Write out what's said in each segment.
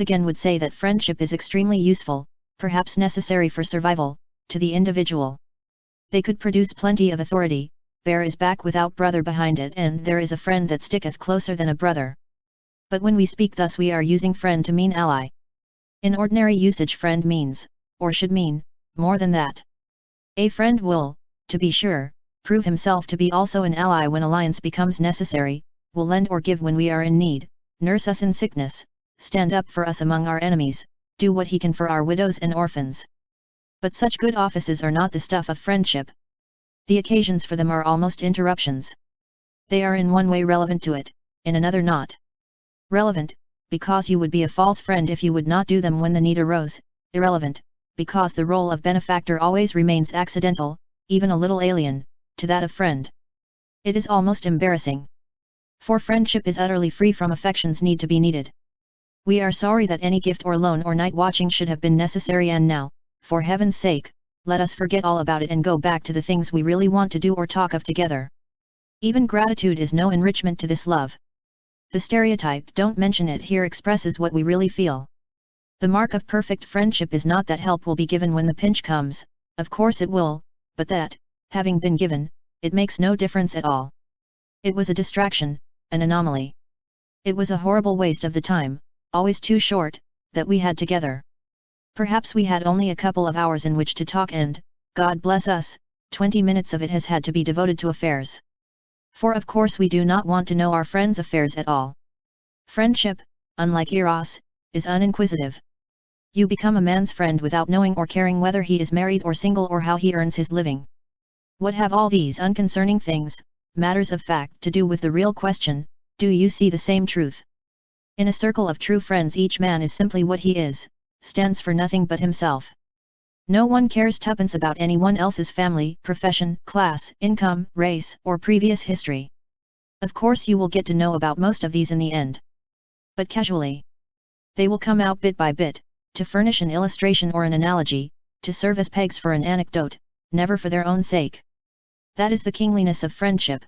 again would say that friendship is extremely useful, perhaps necessary for survival, to the individual. They could produce plenty of authority, bear his back without brother behind it, and there is a friend that sticketh closer than a brother. But when we speak thus we are using friend to mean ally. In ordinary usage friend means, or should mean, more than that. A friend will, to be sure, prove himself to be also an ally when alliance becomes necessary, will lend or give when we are in need, nurse us in sickness, stand up for us among our enemies, do what he can for our widows and orphans. But such good offices are not the stuff of friendship. The occasions for them are almost interruptions. They are in one way relevant to it, in another not. Relevant, because you would be a false friend if you would not do them when the need arose. Irrelevant, because the role of benefactor always remains accidental, even a little alien, to that of friend. It is almost embarrassing. For friendship is utterly free from affection's need to be needed. We are sorry that any gift or loan or night watching should have been necessary, and now, for heaven's sake, let us forget all about it and go back to the things we really want to do or talk of together. Even gratitude is no enrichment to this love. The stereotype "don't mention it" here expresses what we really feel. The mark of perfect friendship is not that help will be given when the pinch comes, of course it will, but that, having been given, it makes no difference at all. It was a distraction, an anomaly. It was a horrible waste of the time, always too short, that we had together. Perhaps we had only a couple of hours in which to talk, and, God bless us, 20 minutes of it has had to be devoted to affairs. For of course we do not want to know our friends' affairs at all. Friendship, unlike eros, is uninquisitive. You become a man's friend without knowing or caring whether he is married or single or how he earns his living. What have all these unconcerning things, matters of fact, to do with the real question, do you see the same truth? In a circle of true friends each man is simply what he is, stands for nothing but himself. No one cares tuppence about anyone else's family, profession, class, income, race, or previous history. Of course you will get to know about most of these in the end. But casually. They will come out bit by bit, to furnish an illustration or an analogy, to serve as pegs for an anecdote, never for their own sake. That is the kingliness of friendship.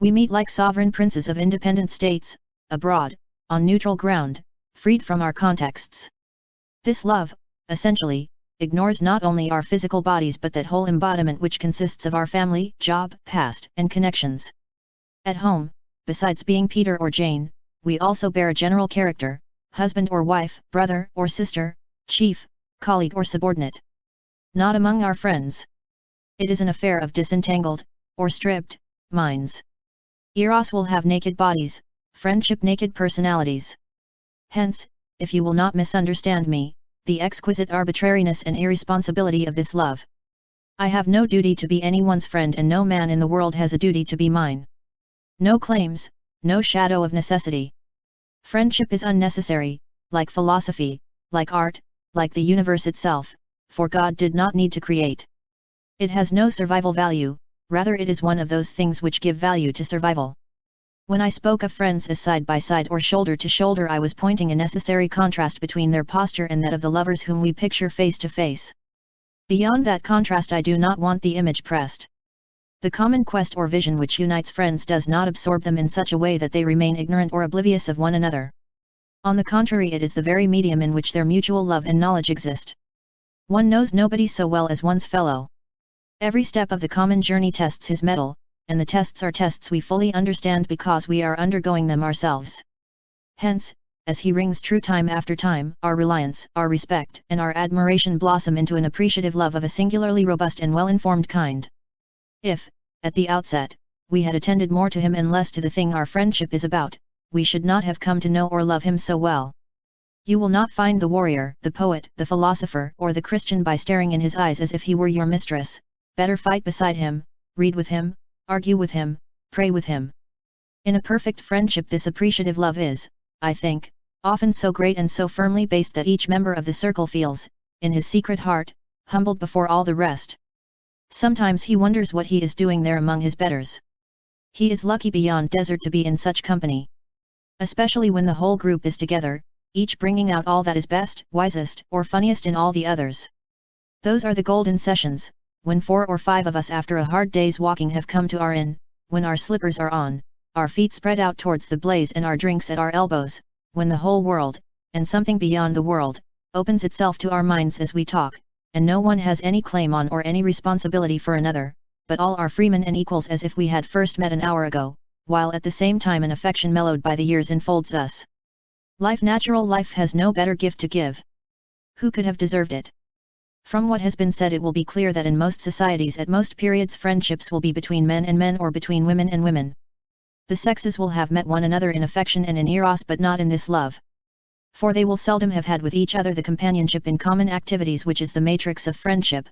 We meet like sovereign princes of independent states, abroad, on neutral ground, freed from our contexts. This love, essentially, ignores not only our physical bodies but that whole embodiment which consists of our family, job, past, and connections. At home, besides being Peter or Jane, we also bear a general character, husband or wife, brother or sister, chief, colleague or subordinate. Not among our friends. It is an affair of disentangled, or stripped, minds. Eros will have naked bodies, friendship naked personalities. Hence, if you will not misunderstand me, the exquisite arbitrariness and irresponsibility of this love. I have no duty to be anyone's friend, and no man in the world has a duty to be mine. No claims, no shadow of necessity. Friendship is unnecessary, like philosophy, like art, like the universe itself, for God did not need to create. It has no survival value, rather it is one of those things which give value to survival. When I spoke of friends as side by side or shoulder to shoulder, I was pointing a necessary contrast between their posture and that of the lovers whom we picture face to face. Beyond that contrast I do not want the image pressed. The common quest or vision which unites friends does not absorb them in such a way that they remain ignorant or oblivious of one another. On the contrary, it is the very medium in which their mutual love and knowledge exist. One knows nobody so well as one's fellow. Every step of the common journey tests his mettle, and the tests are tests we fully understand because we are undergoing them ourselves. Hence, as he rings true time after time, our reliance, our respect, and our admiration blossom into an appreciative love of a singularly robust and well-informed kind. If, at the outset, we had attended more to him and less to the thing our friendship is about, we should not have come to know or love him so well. You will not find the warrior, the poet, the philosopher, or the Christian by staring in his eyes as if he were your mistress. Better fight beside him, read with him, argue with him, pray with him. In a perfect friendship this appreciative love is, I think, often so great and so firmly based that each member of the circle feels, in his secret heart, humbled before all the rest. Sometimes he wonders what he is doing there among his betters. He is lucky beyond desert to be in such company. Especially when the whole group is together, each bringing out all that is best, wisest, or funniest in all the others. Those are the golden sessions, when 4 or 5 of us after a hard day's walking have come to our inn, when our slippers are on, our feet spread out towards the blaze and our drinks at our elbows, when the whole world, and something beyond the world, opens itself to our minds as we talk, and no one has any claim on or any responsibility for another, but all are freemen and equals as if we had first met an hour ago, while at the same time an affection mellowed by the years enfolds us. Natural life has no better gift to give. Who could have deserved it? From what has been said, it will be clear that in most societies at most periods friendships will be between men and men or between women and women. The sexes will have met one another in affection and in eros, but not in this love. For they will seldom have had with each other the companionship in common activities which is the matrix of friendship.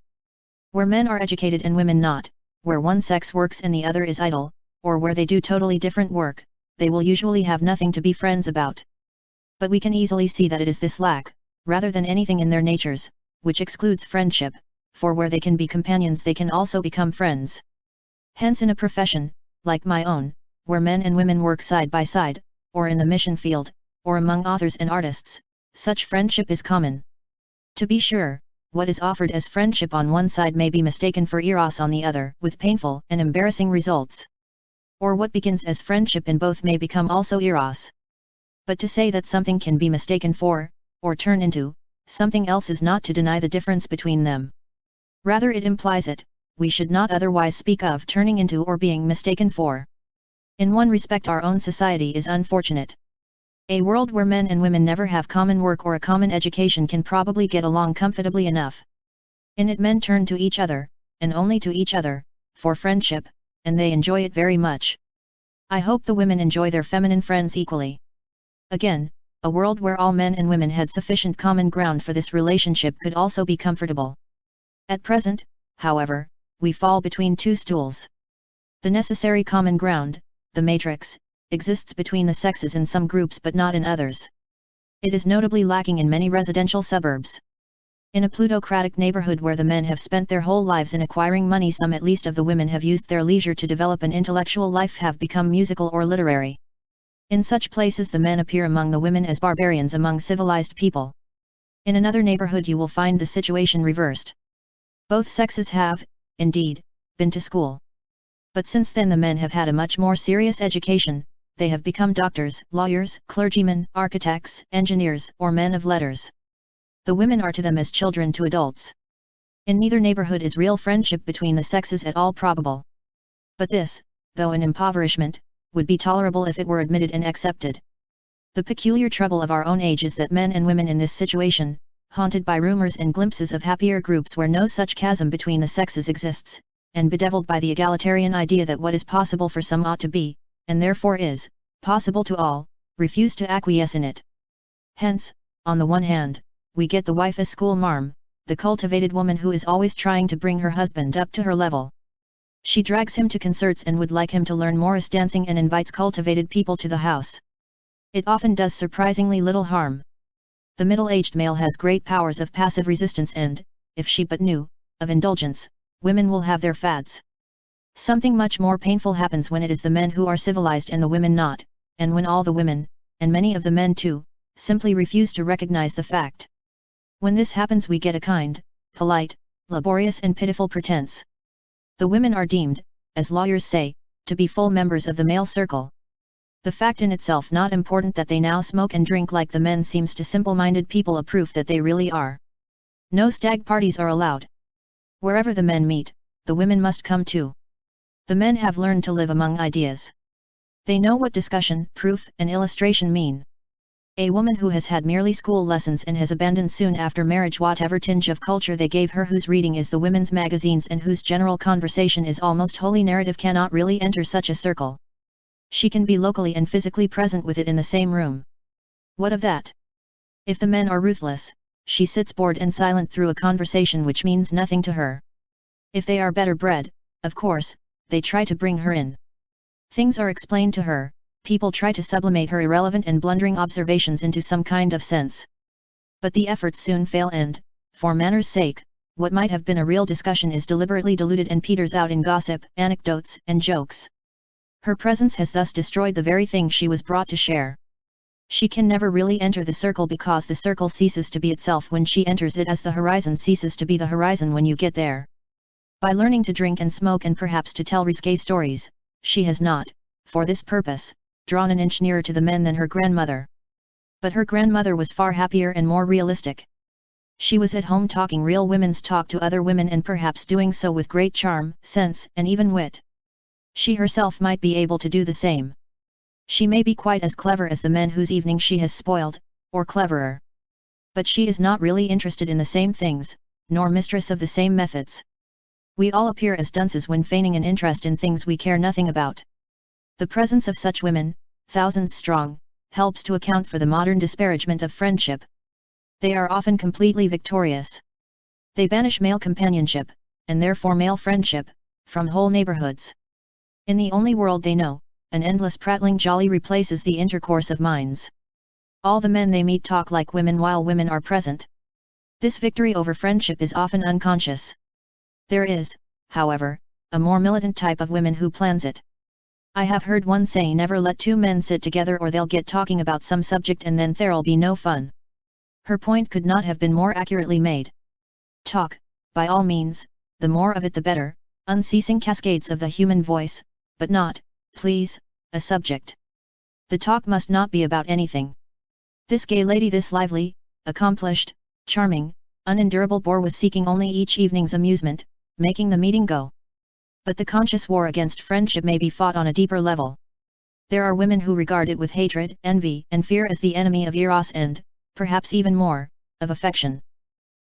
Where men are educated and women not, where one sex works and the other is idle, or where they do totally different work, they will usually have nothing to be friends about. But we can easily see that it is this lack, rather than anything in their natures, which excludes friendship, for where they can be companions they can also become friends. Hence in a profession, like my own, where men and women work side by side, or in the mission field, or among authors and artists, such friendship is common. To be sure, what is offered as friendship on one side may be mistaken for eros on the other, with painful and embarrassing results. Or what begins as friendship in both may become also eros. But to say that something can be mistaken for, or turn into, something else is not to deny the difference between them. Rather it implies it, we should not otherwise speak of turning into or being mistaken for. In one respect our own society is unfortunate. A world where men and women never have common work or a common education can probably get along comfortably enough. In it men turn to each other, and only to each other, for friendship, and they enjoy it very much. I hope the women enjoy their feminine friends equally. Again, a world where all men and women had sufficient common ground for this relationship could also be comfortable. At present, however, we fall between two stools. The necessary common ground, the matrix, exists between the sexes in some groups but not in others. It is notably lacking in many residential suburbs. In a plutocratic neighborhood where the men have spent their whole lives in acquiring money, some at least of the women have used their leisure to develop an intellectual life, have become musical or literary. In such places the men appear among the women as barbarians among civilized people. In another neighborhood you will find the situation reversed. Both sexes have, indeed, been to school. But since then the men have had a much more serious education, they have become doctors, lawyers, clergymen, architects, engineers, or men of letters. The women are to them as children to adults. In neither neighborhood is real friendship between the sexes at all probable. But this, though an impoverishment, would be tolerable if it were admitted and accepted. The peculiar trouble of our own age is that men and women in this situation, haunted by rumors and glimpses of happier groups where no such chasm between the sexes exists, and bedeviled by the egalitarian idea that what is possible for some ought to be, and therefore is, possible to all, refuse to acquiesce in it. Hence, on the one hand, we get the wife as school marm, the cultivated woman who is always trying to bring her husband up to her level. She drags him to concerts and would like him to learn Morris dancing and invites cultivated people to the house. It often does surprisingly little harm. The middle-aged male has great powers of passive resistance and, if she but knew, of indulgence, women will have their fads. Something much more painful happens when it is the men who are civilized and the women not, and when all the women, and many of the men too, simply refuse to recognize the fact. When this happens we get a kind, polite, laborious and pitiful pretense. The women are deemed, as lawyers say, to be full members of the male circle. The fact in itself not important that they now smoke and drink like the men seems to simple-minded people a proof that they really are. No stag parties are allowed. Wherever the men meet, the women must come too. The men have learned to live among ideas. They know what discussion, proof, and illustration mean. A woman who has had merely school lessons and has abandoned soon after marriage whatever tinge of culture they gave her, whose reading is the women's magazines and whose general conversation is almost wholly narrative, cannot really enter such a circle. She can be locally and physically present with it in the same room. What of that? If the men are ruthless, she sits bored and silent through a conversation which means nothing to her. If they are better bred, of course, they try to bring her in. Things are explained to her. People try to sublimate her irrelevant and blundering observations into some kind of sense. But the efforts soon fail and, for manners' sake, what might have been a real discussion is deliberately diluted and peters out in gossip, anecdotes, and jokes. Her presence has thus destroyed the very thing she was brought to share. She can never really enter the circle because the circle ceases to be itself when she enters it, as the horizon ceases to be the horizon when you get there. By learning to drink and smoke and perhaps to tell risque stories, she has not, for this purpose, drawn an inch nearer to the men than her grandmother. But her grandmother was far happier and more realistic. She was at home talking real women's talk to other women and perhaps doing so with great charm, sense, and even wit. She herself might be able to do the same. She may be quite as clever as the men whose evening she has spoiled, or cleverer. But she is not really interested in the same things, nor mistress of the same methods. We all appear as dunces when feigning an interest in things we care nothing about. The presence of such women, thousands strong, helps to account for the modern disparagement of friendship. They are often completely victorious. They banish male companionship, and therefore male friendship, from whole neighborhoods. In the only world they know, an endless prattling jolly replaces the intercourse of minds. All the men they meet talk like women while women are present. This victory over friendship is often unconscious. There is, however, a more militant type of women who plans it. I have heard one say, never let two men sit together or they'll get talking about some subject and then there'll be no fun. Her point could not have been more accurately made. Talk, by all means, the more of it the better, unceasing cascades of the human voice, but not, please, a subject. The talk must not be about anything. This gay lady, this lively, accomplished, charming, unendurable bore was seeking only each evening's amusement, making the meeting go. But the conscious war against friendship may be fought on a deeper level. There are women who regard it with hatred, envy, and fear as the enemy of eros and, perhaps even more, of affection.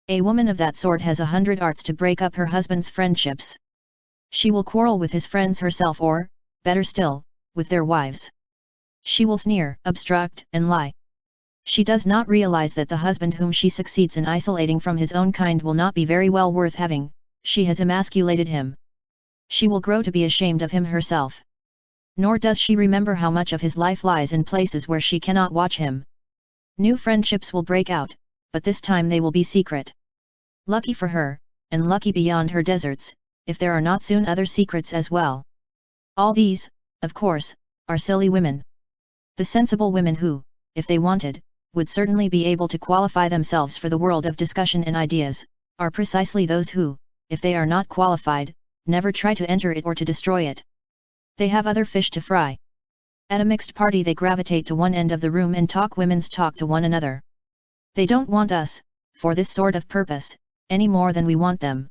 A woman of that sort has 100 arts to break up her husband's friendships. She will quarrel with his friends herself or, better still, with their wives. She will sneer, obstruct, and lie. She does not realize that the husband whom she succeeds in isolating from his own kind will not be very well worth having. She has emasculated him. She will grow to be ashamed of him herself. Nor does she remember how much of his life lies in places where she cannot watch him. New friendships will break out, but this time they will be secret. Lucky for her, and lucky beyond her deserts, if there are not soon other secrets as well. All these, of course, are silly women. The sensible women who, if they wanted, would certainly be able to qualify themselves for the world of discussion and ideas, are precisely those who, if they are not qualified, never try to enter it or to destroy it. They have other fish to fry. At a mixed party they gravitate to one end of the room and talk women's talk to one another. They don't want us, for this sort of purpose, any more than we want them.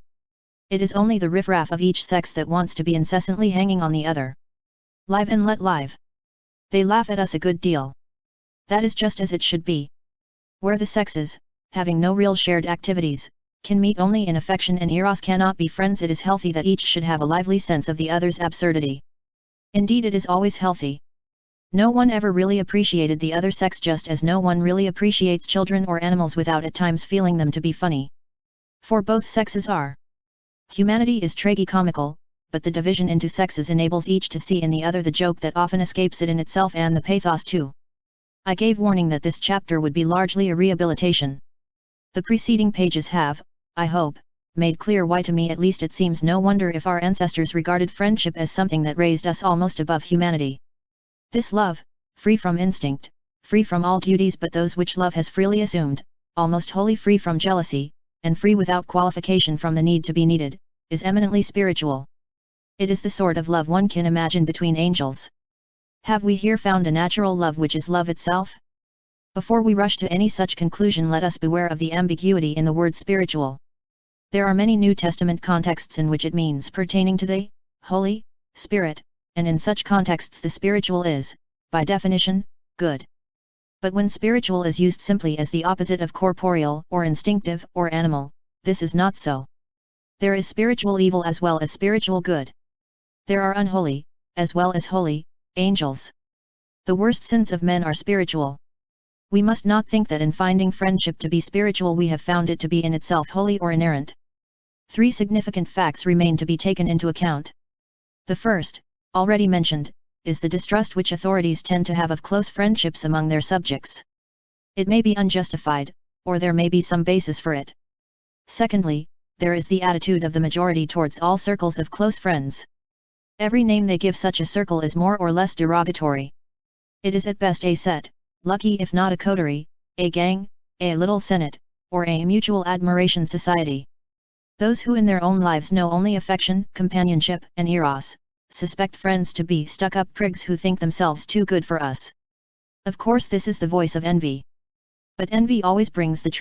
It is only the riffraff of each sex that wants to be incessantly hanging on the other. Live and let live. They laugh at us a good deal. That is just as it should be. Where the sexes, having no real shared activities, can meet only in affection and eros cannot be friends, it is healthy that each should have a lively sense of the other's absurdity. Indeed, it is always healthy. No one ever really appreciated the other sex, just as no one really appreciates children or animals without at times feeling them to be funny. For both sexes are. Humanity is tragicomical, but the division into sexes enables each to see in the other the joke that often escapes it in itself, and the pathos too. I gave warning that this chapter would be largely a rehabilitation. The preceding pages have, I hope, made clear why to me at least it seems no wonder if our ancestors regarded friendship as something that raised us almost above humanity. This love, free from instinct, free from all duties but those which love has freely assumed, almost wholly free from jealousy, and free without qualification from the need to be needed, is eminently spiritual. It is the sort of love one can imagine between angels. Have we here found a natural love which is love itself? Before we rush to any such conclusion, let us beware of the ambiguity in the word spiritual. There are many New Testament contexts in which it means pertaining to the Holy Spirit, and in such contexts the spiritual is, by definition, good. But when spiritual is used simply as the opposite of corporeal, or instinctive, or animal, this is not so. There is spiritual evil as well as spiritual good. There are unholy, as well as holy, angels. The worst sins of men are spiritual. We must not think that in finding friendship to be spiritual we have found it to be in itself holy or inerrant. 3 significant facts remain to be taken into account. The first, already mentioned, is the distrust which authorities tend to have of close friendships among their subjects. It may be unjustified, or there may be some basis for it. Secondly, there is the attitude of the majority towards all circles of close friends. Every name they give such a circle is more or less derogatory. It is at best a set, lucky if not a coterie, a gang, a little senate, or a mutual admiration society. Those who in their own lives know only affection, companionship, and eros, suspect friends to be stuck-up prigs who think themselves too good for us. Of course this is the voice of envy. But envy always brings the